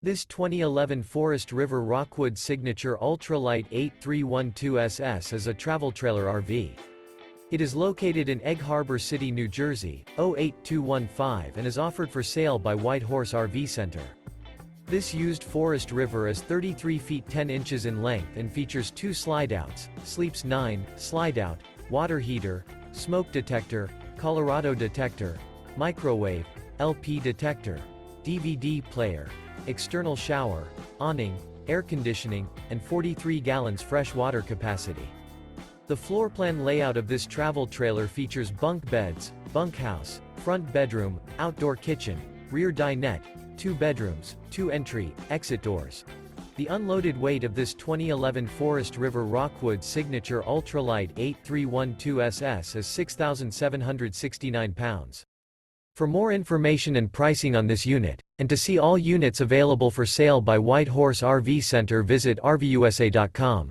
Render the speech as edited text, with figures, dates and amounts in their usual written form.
This 2011 Forest River Rockwood Signature Ultralight 8312SS is a travel trailer RV. It is located in Egg Harbor City, New Jersey, 08215 and is offered for sale by White Horse RV Center. This used Forest River is 33 feet 10 inches in length and features 2 slideouts, sleeps 9, slideout, water heater, smoke detector, Colorado detector, microwave, LP detector, DVD player, external shower, awning, air conditioning, and 43 gallons fresh water capacity. The floor plan layout of this travel trailer features bunk beds, bunkhouse, front bedroom, outdoor kitchen, rear dinette, 2 bedrooms, 2 entry, exit doors. The unloaded weight of this 2011 Forest River Rockwood Signature Ultralight 8312SS is 6,769 pounds. For more information and pricing on this unit, and to see all units available for sale by White Horse RV Center, visit RVUSA.com.